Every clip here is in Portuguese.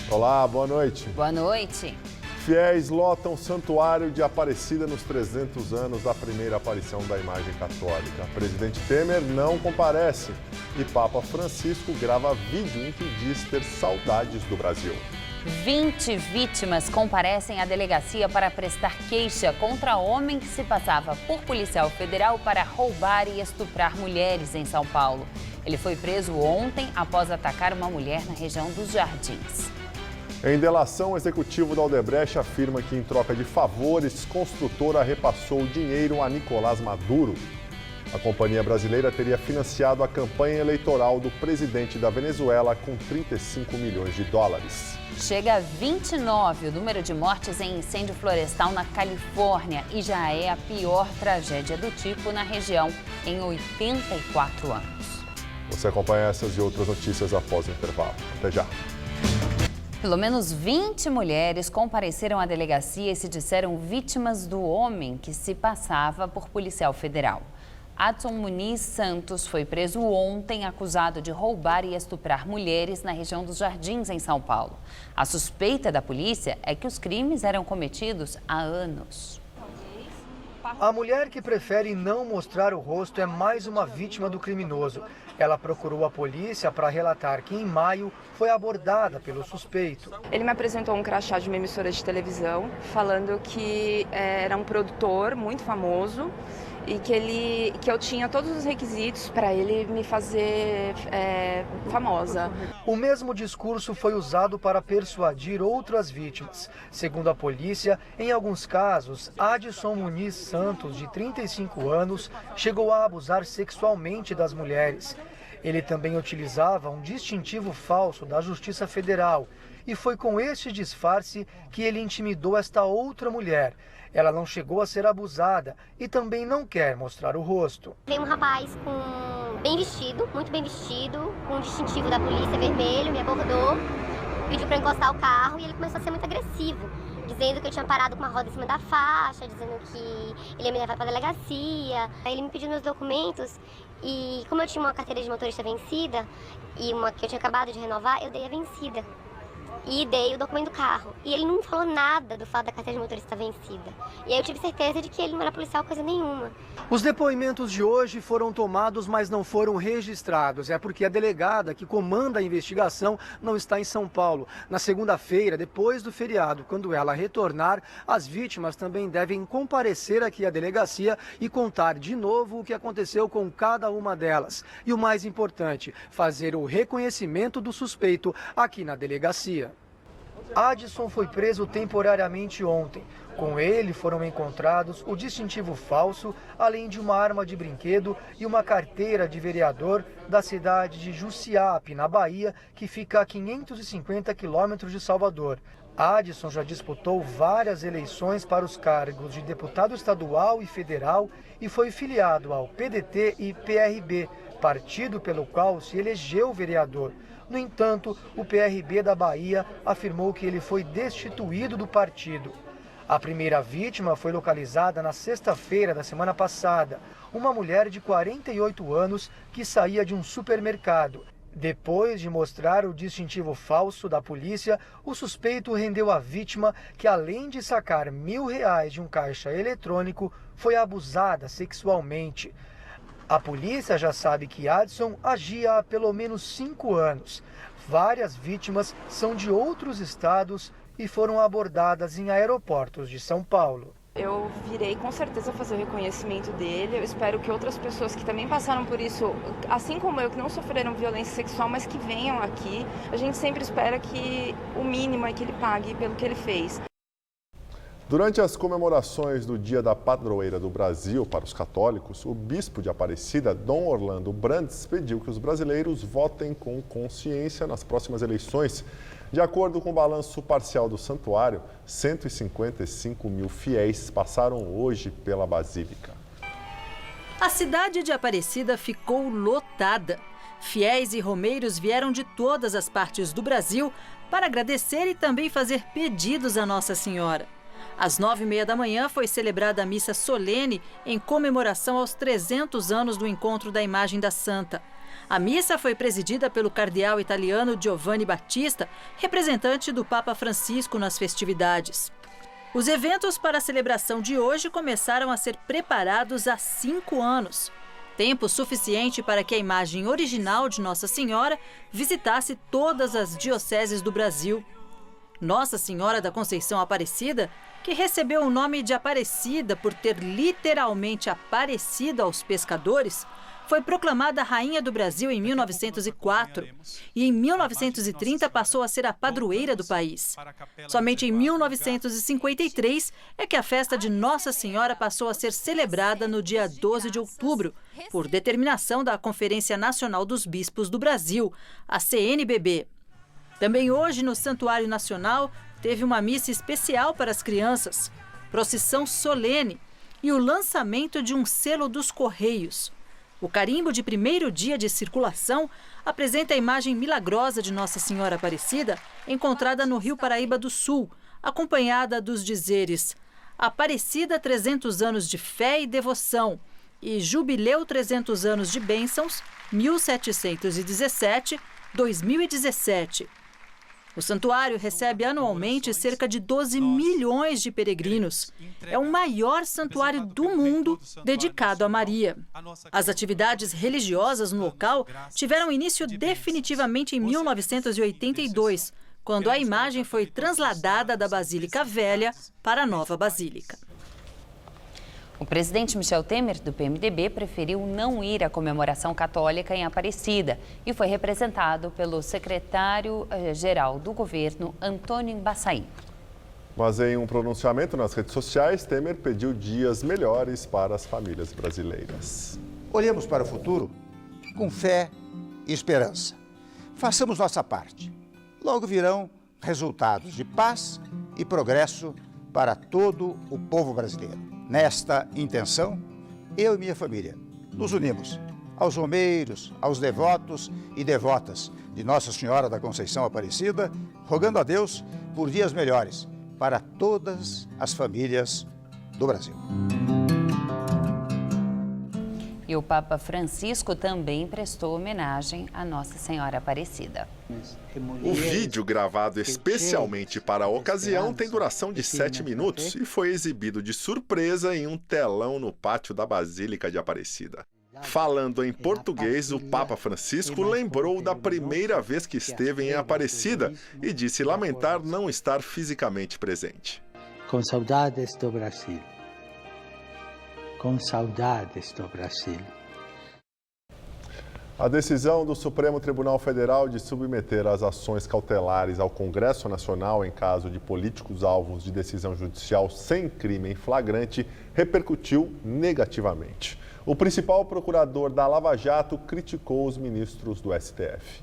Olá, boa noite. Boa noite. Fiéis lotam o Santuário de Aparecida nos 300 anos da primeira aparição da imagem católica. Presidente Temer não comparece e Papa Francisco grava vídeo em que diz ter saudades do Brasil. 20 vítimas comparecem à delegacia para prestar queixa contra homem que se passava por policial federal para roubar e estuprar mulheres em São Paulo. Ele foi preso ontem após atacar uma mulher na região dos Jardins. Em delação, o executivo da Odebrecht afirma que, em troca de favores, construtora repassou dinheiro a Nicolás Maduro. A companhia brasileira teria financiado a campanha eleitoral do presidente da Venezuela com 35 milhões de dólares. Chega a 29 o número de mortes em incêndio florestal na Califórnia e já é a pior tragédia do tipo na região em 84 anos. Você acompanha essas e outras notícias após o intervalo. Até já. Pelo menos 20 mulheres compareceram à delegacia e se disseram vítimas do homem que se passava por policial federal. Adson Muniz Santos foi preso ontem, acusado de roubar e estuprar mulheres na região dos Jardins, em São Paulo. A suspeita da polícia é que os crimes eram cometidos há anos. A mulher que prefere não mostrar o rosto é mais uma vítima do criminoso. Ela procurou a polícia para relatar que em maio foi abordada pelo suspeito. Ele me apresentou um crachá de uma emissora de televisão, falando que era um produtor muito famoso e que eu tinha todos os requisitos para ele me fazer famosa. O mesmo discurso foi usado para persuadir outras vítimas. Segundo a polícia, em alguns casos, Adson Muniz Santos, de 35 anos, chegou a abusar sexualmente das mulheres. Ele também utilizava um distintivo falso da Justiça Federal e foi com este disfarce que ele intimidou esta outra mulher. Ela não chegou a ser abusada e também não quer mostrar o rosto. Veio um rapaz bem vestido, muito bem vestido, com um distintivo da polícia vermelho, me abordou, pediu para encostar o carro e ele começou a ser muito agressivo, dizendo que eu tinha parado com uma roda em cima da faixa, dizendo que ele ia me levar para a delegacia. Aí ele me pediu meus documentos e como eu tinha uma carteira de motorista vencida e uma que eu tinha acabado de renovar, eu dei a vencida. E dei o documento do carro. E ele não falou nada do fato da carteira de motorista vencida. E aí eu tive certeza de que ele não era policial coisa nenhuma. Os depoimentos de hoje foram tomados, mas não foram registrados. É porque a delegada que comanda a investigação não está em São Paulo. Na segunda-feira, depois do feriado, quando ela retornar, as vítimas também devem comparecer aqui à delegacia e contar de novo o que aconteceu com cada uma delas. E o mais importante, fazer o reconhecimento do suspeito aqui na delegacia. Adson foi preso temporariamente ontem. Com ele foram encontrados o distintivo falso, além de uma arma de brinquedo e uma carteira de vereador da cidade de Jussiape, na Bahia, que fica a 550 quilômetros de Salvador. Adson já disputou várias eleições para os cargos de deputado estadual e federal e foi filiado ao PDT e PRB, partido pelo qual se elegeu vereador. No entanto, o PRB da Bahia afirmou que ele foi destituído do partido. A primeira vítima foi localizada na sexta-feira da semana passada, uma mulher de 48 anos que saía de um supermercado. Depois de mostrar o distintivo falso da polícia, o suspeito rendeu a vítima que, além de sacar R$1.000 de um caixa eletrônico, foi abusada sexualmente. A polícia já sabe que Adson agia há pelo menos 5 anos. Várias vítimas são de outros estados e foram abordadas em aeroportos de São Paulo. Eu virei com certeza fazer o reconhecimento dele. Eu espero que outras pessoas que também passaram por isso, assim como eu, que não sofreram violência sexual, mas que venham aqui. A gente sempre espera que o mínimo é que ele pague pelo que ele fez. Durante as comemorações do Dia da Padroeira do Brasil para os católicos, o bispo de Aparecida, Dom Orlando Brandes, pediu que os brasileiros votem com consciência nas próximas eleições. De acordo com o balanço parcial do santuário, 155 mil fiéis passaram hoje pela Basílica. A cidade de Aparecida ficou lotada. Fiéis e romeiros vieram de todas as partes do Brasil para agradecer e também fazer pedidos a Nossa Senhora. Às 9h30 da manhã foi celebrada a missa solene em comemoração aos 300 anos do encontro da imagem da Santa. A missa foi presidida pelo cardeal italiano Giovanni Battista, representante do Papa Francisco nas festividades. Os eventos para a celebração de hoje começaram a ser preparados há 5 anos. Tempo suficiente para que a imagem original de Nossa Senhora visitasse todas as dioceses do Brasil. Nossa Senhora da Conceição Aparecida, que recebeu o nome de Aparecida por ter literalmente aparecido aos pescadores, foi proclamada Rainha do Brasil em 1904 e em 1930 passou a ser a padroeira do país. Somente em 1953 é que a festa de Nossa Senhora passou a ser celebrada no dia 12 de outubro, por determinação da Conferência Nacional dos Bispos do Brasil, a CNBB. Também hoje, no Santuário Nacional, teve uma missa especial para as crianças, procissão solene e o lançamento de um selo dos Correios. O carimbo de primeiro dia de circulação apresenta a imagem milagrosa de Nossa Senhora Aparecida, encontrada no Rio Paraíba do Sul, acompanhada dos dizeres Aparecida 300 anos de fé e devoção e Jubileu 300 anos de bênçãos, 1717-2017. O santuário recebe anualmente cerca de 12 milhões de peregrinos. É o maior santuário do mundo dedicado a Maria. As atividades religiosas no local tiveram início definitivamente em 1982, quando a imagem foi trasladada da Basílica Velha para a nova Basílica. O presidente Michel Temer, do PMDB, preferiu não ir à comemoração católica em Aparecida e foi representado pelo secretário-geral do governo, Antônio Embaçaí. Mas em um pronunciamento nas redes sociais, Temer pediu dias melhores para as famílias brasileiras. Olhemos para o futuro com fé e esperança. Façamos nossa parte. Logo virão resultados de paz e progresso para todo o povo brasileiro. Nesta intenção, eu e minha família nos unimos aos romeiros, aos devotos e devotas de Nossa Senhora da Conceição Aparecida, rogando a Deus por dias melhores para todas as famílias do Brasil. E o Papa Francisco também prestou homenagem a Nossa Senhora Aparecida. O vídeo, gravado especialmente para a ocasião, tem duração de 7 minutos e foi exibido de surpresa em um telão no pátio da Basílica de Aparecida. Falando em português, o Papa Francisco lembrou da primeira vez que esteve em Aparecida e disse lamentar não estar fisicamente presente. Com saudades do Brasil. Com saudades do Brasil. A decisão do Supremo Tribunal Federal de submeter as ações cautelares ao Congresso Nacional em caso de políticos alvos de decisão judicial sem crime em flagrante repercutiu negativamente. O principal procurador da Lava Jato criticou os ministros do STF.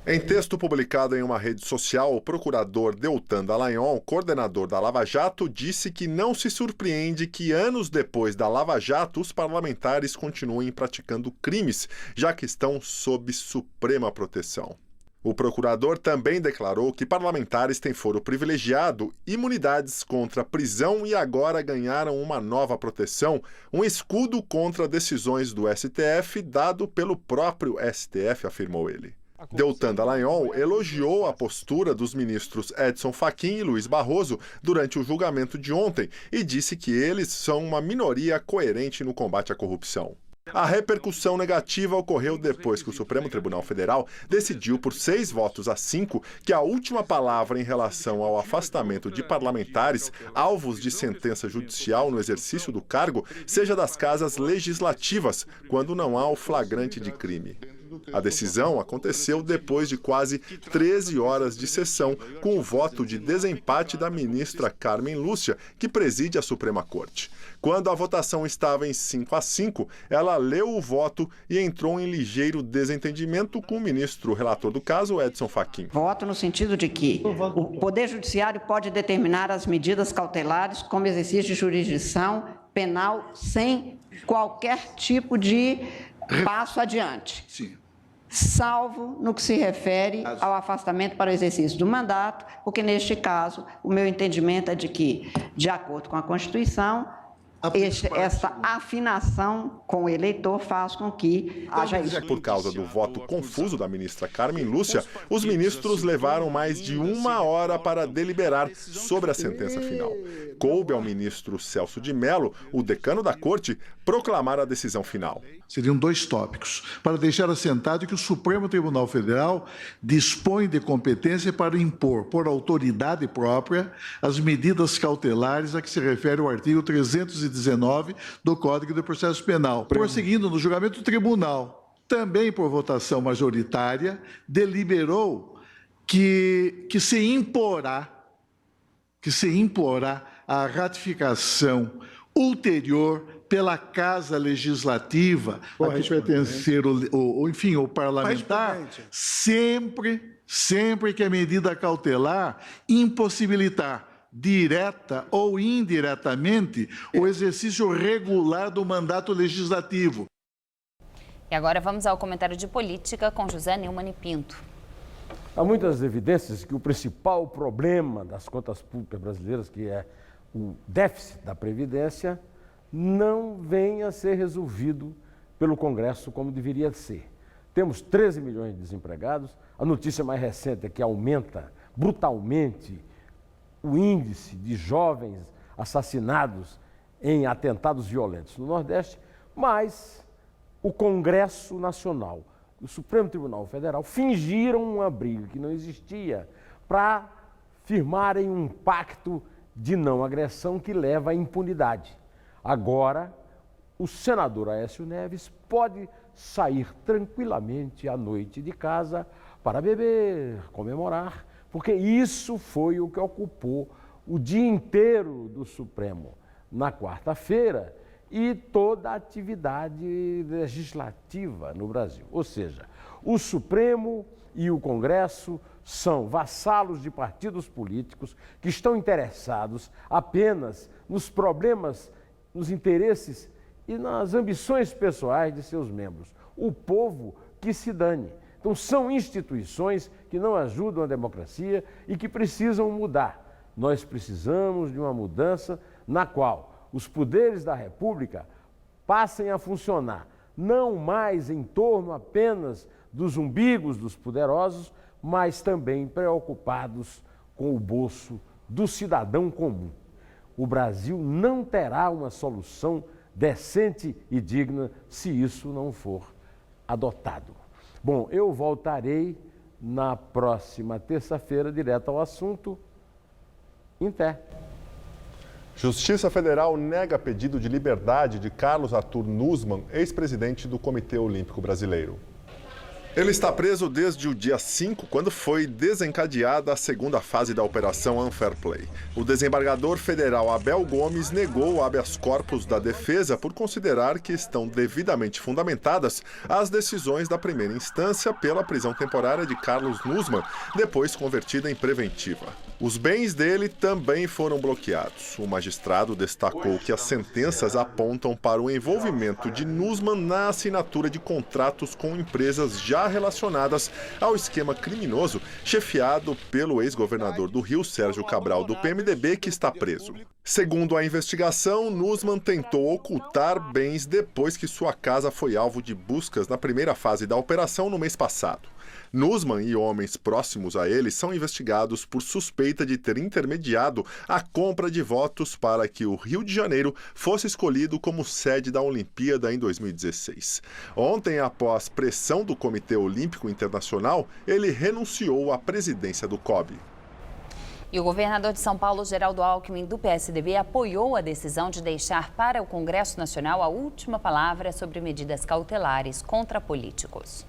Em texto publicado em uma rede social, o procurador Deltan Dallagnol, coordenador da Lava Jato, disse que não se surpreende que anos depois da Lava Jato os parlamentares continuem praticando crimes, já que estão sob suprema proteção. O procurador também declarou que parlamentares têm foro privilegiado, imunidades contra prisão e agora ganharam uma nova proteção, um escudo contra decisões do STF dado pelo próprio STF, afirmou ele. Deltan Dallagnol elogiou a postura dos ministros Edson Fachin e Luiz Barroso durante o julgamento de ontem e disse que eles são uma minoria coerente no combate à corrupção. A repercussão negativa ocorreu depois que o Supremo Tribunal Federal decidiu por 6-5 que a última palavra em relação ao afastamento de parlamentares alvos de sentença judicial no exercício do cargo seja das casas legislativas, quando não há o flagrante de crime. A decisão aconteceu depois de quase 13 horas de sessão, com o voto de desempate da ministra Carmen Lúcia, que preside a Suprema Corte. Quando a votação estava em 5-5, ela leu o voto e entrou em ligeiro desentendimento com o ministro relator do caso, Edson Fachin. Voto no sentido de que o Poder Judiciário pode determinar as medidas cautelares como exercício de jurisdição penal sem qualquer tipo de passo adiante. Sim. Salvo no que se refere ao afastamento para o exercício do mandato, porque neste caso o meu entendimento é de que, de acordo com a Constituição, essa afinação com o eleitor faz com que haja isso. Por causa do voto confuso da ministra Carmen Lúcia, os ministros levaram mais de 1 hora para deliberar sobre a sentença final. Coube ao ministro Celso de Mello, o decano da corte, proclamar a decisão final. Seriam 2 tópicos, para deixar assentado que o Supremo Tribunal Federal dispõe de competência para impor, por autoridade própria, as medidas cautelares a que se refere o artigo 319 do Código de Processo Penal. Prosseguindo no julgamento, o tribunal, também por votação majoritária, deliberou que se imporá a ratificação ulterior pela Casa Legislativa, a que pertencer o parlamentar, sempre que a medida cautelar impossibilitar, direta ou indiretamente, o exercício regular do mandato legislativo. E agora vamos ao comentário de política com José Neumann e Pinto. Há muitas evidências que o principal problema das contas públicas brasileiras, que é o déficit da Previdência, não vem a ser resolvido pelo Congresso como deveria ser. Temos 13 milhões de desempregados, a notícia mais recente é que aumenta brutalmente o índice de jovens assassinados em atentados violentos no Nordeste, mas o Congresso Nacional, o Supremo Tribunal Federal, fingiram uma briga que não existia para firmarem um pacto de não agressão que leva à impunidade. Agora, o senador Aécio Neves pode sair tranquilamente à noite de casa para beber, comemorar, porque isso foi o que ocupou o dia inteiro do Supremo na quarta-feira e toda a atividade legislativa no Brasil. Ou seja, o Supremo e o Congresso são vassalos de partidos políticos que estão interessados apenas nos problemas, nos interesses e nas ambições pessoais de seus membros. O povo que se dane. Então, são instituições que não ajudam a democracia e que precisam mudar. Nós precisamos de uma mudança na qual os poderes da República passem a funcionar, não mais em torno apenas dos umbigos dos poderosos, mas também preocupados com o bolso do cidadão comum. O Brasil não terá uma solução decente e digna se isso não for adotado. Bom, eu voltarei na próxima terça-feira, direto ao assunto. Em pé. Justiça Federal nega pedido de liberdade de Carlos Arthur Nussmann, ex-presidente do Comitê Olímpico Brasileiro. Ele está preso desde o dia 5, quando foi desencadeada a segunda fase da Operação Unfair Play. O desembargador federal Abel Gomes negou o habeas corpus da defesa por considerar que estão devidamente fundamentadas as decisões da primeira instância pela prisão temporária de Carlos Nussmann, depois convertida em preventiva. Os bens dele também foram bloqueados. O magistrado destacou que as sentenças apontam para o envolvimento de Nussmann na assinatura de contratos com empresas já relacionadas ao esquema criminoso chefiado pelo ex-governador do Rio, Sérgio Cabral, do PMDB, que está preso. Segundo a investigação, Nussmann tentou ocultar bens depois que sua casa foi alvo de buscas na primeira fase da operação no mês passado. Nussmann e homens próximos a ele são investigados por suspeita de ter intermediado a compra de votos para que o Rio de Janeiro fosse escolhido como sede da Olimpíada em 2016. Ontem, após pressão do Comitê Olímpico Internacional, ele renunciou à presidência do COB. E o governador de São Paulo, Geraldo Alckmin, do PSDB, apoiou a decisão de deixar para o Congresso Nacional a última palavra sobre medidas cautelares contra políticos.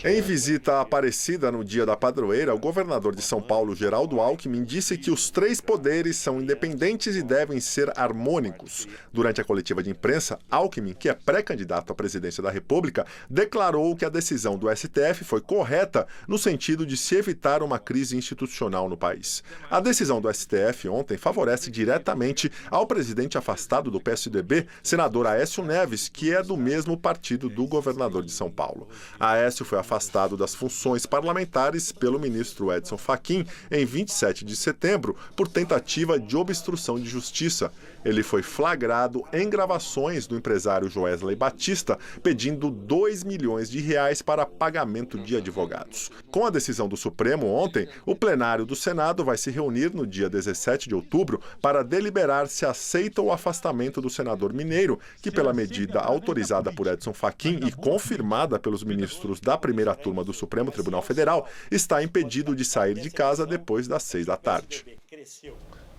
Em visita a Aparecida no dia da padroeira, o governador de São Paulo, Geraldo Alckmin, disse que os 3 poderes são independentes e devem ser harmônicos. Durante a coletiva de imprensa, Alckmin, que é pré-candidato à presidência da República, declarou que a decisão do STF foi correta no sentido de se evitar uma crise institucional no país. A decisão do STF ontem favorece diretamente ao presidente afastado do PSDB, senador Aécio Neves, que é do mesmo partido do governador de São Paulo. Aécio foi afastado das funções parlamentares pelo ministro Edson Fachin em 27 de setembro por tentativa de obstrução de justiça. Ele foi flagrado em gravações do empresário Joesley Batista pedindo 2 milhões de reais para pagamento de advogados. Com a decisão do Supremo ontem, o plenário do Senado vai se reunir no dia 17 de outubro para deliberar se aceita o afastamento do senador mineiro, que pela medida autorizada por Edson Fachin e confirmada pelos ministros da primeira turma do Supremo Tribunal Federal, está impedido de sair de casa depois das 6 da tarde.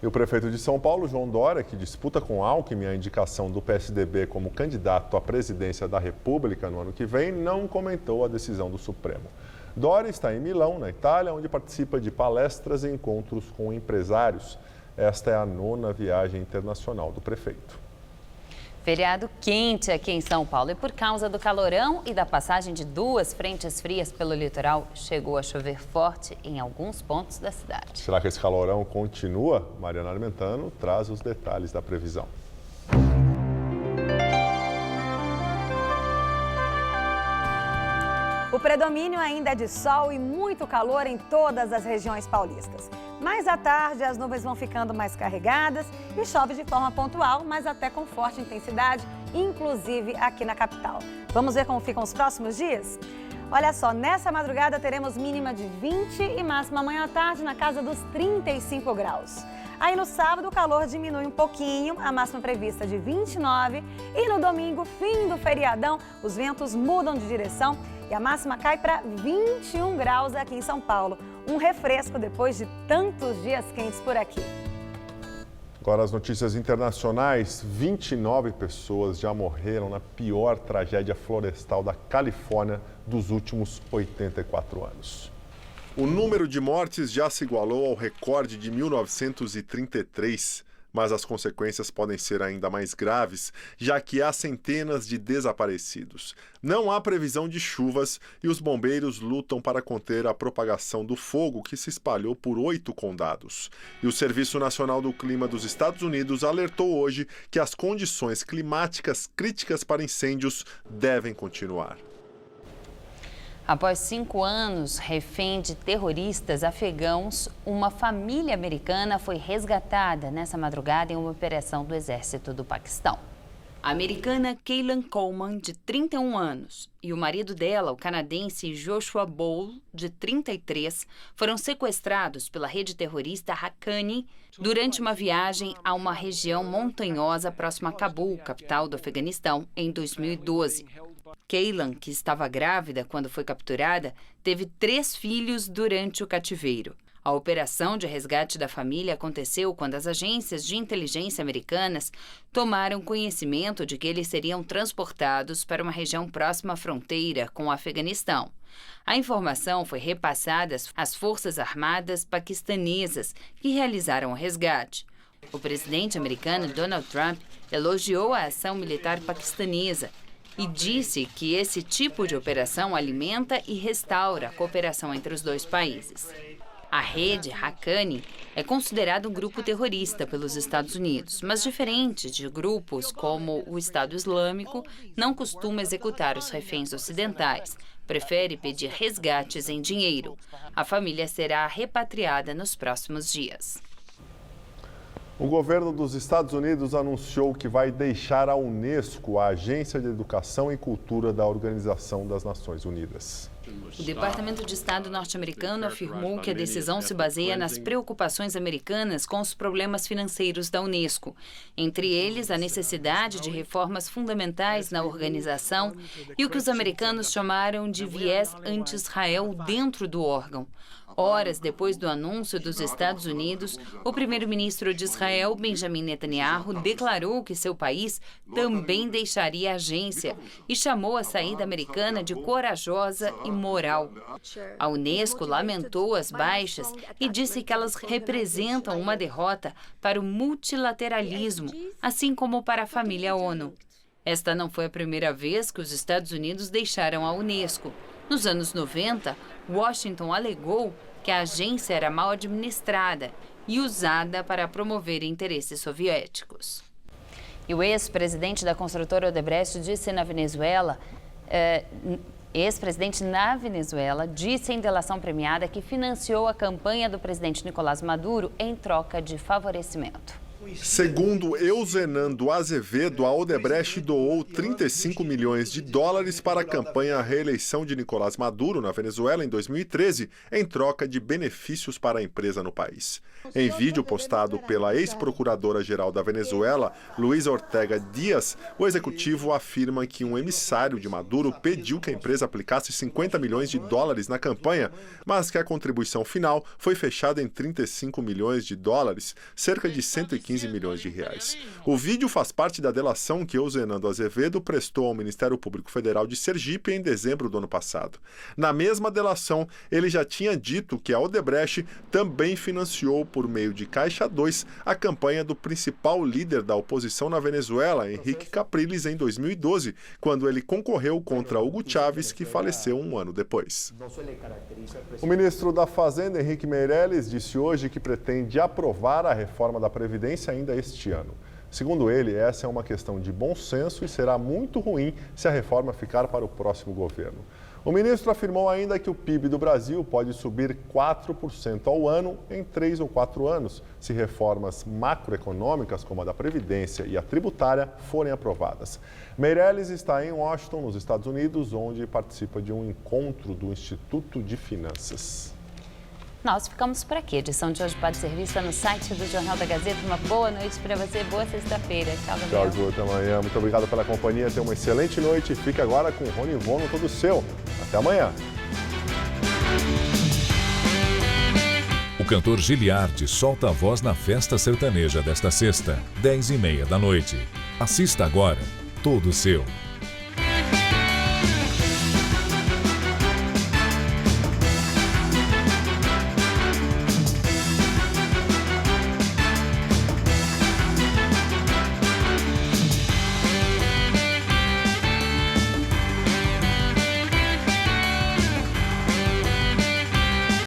E o prefeito de São Paulo, João Dória, que disputa com Alckmin a indicação do PSDB como candidato à presidência da República no ano que vem, não comentou a decisão do Supremo. Dória está em Milão, na Itália, onde participa de palestras e encontros com empresários. Esta é a 9ª viagem internacional do prefeito. Feriado quente aqui em São Paulo e por causa do calorão e da passagem de 2 frentes frias pelo litoral, chegou a chover forte em alguns pontos da cidade. Será que esse calorão continua? Mariana Armentano traz os detalhes da previsão. O predomínio ainda é de sol e muito calor em todas as regiões paulistas. Mais à tarde, as nuvens vão ficando mais carregadas e chove de forma pontual, mas até com forte intensidade, inclusive aqui na capital. Vamos ver como ficam os próximos dias? Olha só, nessa madrugada teremos mínima de 20 e máxima amanhã à tarde na casa dos 35 graus. Aí no sábado o calor diminui um pouquinho, a máxima prevista de 29 e no domingo, fim do feriadão, os ventos mudam de direção e a máxima cai para 21 graus aqui em São Paulo. Um refresco depois de tantos dias quentes por aqui. Agora as notícias internacionais. 29 pessoas já morreram na pior tragédia florestal da Califórnia dos últimos 84 anos. O número de mortes já se igualou ao recorde de 1933. Mas as consequências podem ser ainda mais graves, já que há centenas de desaparecidos. Não há previsão de chuvas e os bombeiros lutam para conter a propagação do fogo que se espalhou por 8 condados. E o Serviço Nacional do Clima dos Estados Unidos alertou hoje que as condições climáticas críticas para incêndios devem continuar. Após 5 anos refém de terroristas afegãos, uma família americana foi resgatada nessa madrugada em uma operação do exército do Paquistão. A americana Kaylan Coleman, de 31 anos, e o marido dela, o canadense Joshua Bowl, de 33, foram sequestrados pela rede terrorista Haqqani durante uma viagem a uma região montanhosa próxima a Cabul, capital do Afeganistão, em 2012. Kaylan, que estava grávida quando foi capturada, teve 3 filhos durante o cativeiro. A operação de resgate da família aconteceu quando as agências de inteligência americanas tomaram conhecimento de que eles seriam transportados para uma região próxima à fronteira com o Afeganistão. A informação foi repassada às Forças Armadas paquistanesas, que realizaram o resgate. O presidente americano Donald Trump elogiou a ação militar paquistanesa e disse que esse tipo de operação alimenta e restaura a cooperação entre os 2 países. A rede Haqqani é considerada um grupo terrorista pelos Estados Unidos, mas diferente de grupos como o Estado Islâmico, não costuma executar os reféns ocidentais, prefere pedir resgates em dinheiro. A família será repatriada nos próximos dias. O governo dos Estados Unidos anunciou que vai deixar a Unesco, a Agência de Educação e Cultura da Organização das Nações Unidas. O Departamento de Estado norte-americano afirmou que a decisão se baseia nas preocupações americanas com os problemas financeiros da Unesco, entre eles a necessidade de reformas fundamentais na organização e o que os americanos chamaram de viés anti-Israel dentro do órgão. Horas depois do anúncio dos Estados Unidos, o primeiro-ministro de Israel, Benjamin Netanyahu, declarou que seu país também deixaria a agência e chamou a saída americana de corajosa e moral. A Unesco lamentou as baixas e disse que elas representam uma derrota para o multilateralismo, assim como para a família ONU. Esta não foi a primeira vez que os Estados Unidos deixaram a Unesco. Nos anos 90, Washington alegou que a agência era mal administrada e usada para promover interesses soviéticos. E o ex-presidente da construtora Odebrecht disse na Venezuela Ex-presidente na Venezuela disse em delação premiada que financiou a campanha do presidente Nicolás Maduro em troca de favorecimento. Segundo Euzenando Azevedo, a Odebrecht doou 35 milhões de dólares para a campanha à reeleição de Nicolás Maduro na Venezuela em 2013, em troca de benefícios para a empresa no país. Em vídeo postado pela ex-procuradora-geral da Venezuela, Luisa Ortega Dias, o executivo afirma que um emissário de Maduro pediu que a empresa aplicasse 50 milhões de dólares na campanha, mas que a contribuição final foi fechada em 35 milhões de dólares, cerca de 115 milhões de reais. O vídeo faz parte da delação que Euzenando Azevedo prestou ao Ministério Público Federal de Sergipe em dezembro do ano passado. Na mesma delação, ele já tinha dito que a Odebrecht também financiou, por meio de Caixa 2, a campanha do principal líder da oposição na Venezuela, Henrique Capriles, em 2012, quando ele concorreu contra Hugo Chávez, que faleceu um ano depois. O ministro da Fazenda, Henrique Meirelles, disse hoje que pretende aprovar a reforma da Previdência ainda este ano. Segundo ele, essa é uma questão de bom senso e será muito ruim se a reforma ficar para o próximo governo. O ministro afirmou ainda que o PIB do Brasil pode subir 4% ao ano em 3 ou 4 anos, se reformas macroeconômicas como a da Previdência e a tributária forem aprovadas. Meirelles está em Washington, nos Estados Unidos, onde participa de um encontro do Instituto de Finanças. Nós ficamos por aqui. A edição de hoje pode ser vista no site do Jornal da Gazeta. Uma boa noite para você, boa sexta-feira. Tchau, Gabriel. Tchau, Ju, até amanhã. Muito obrigado pela companhia. Tenha uma excelente noite. Fique agora com o Rony Von no Todo Seu. Até amanhã. O cantor Giliardi solta a voz na festa sertaneja desta sexta, 10h30 da noite. Assista agora, Todo Seu.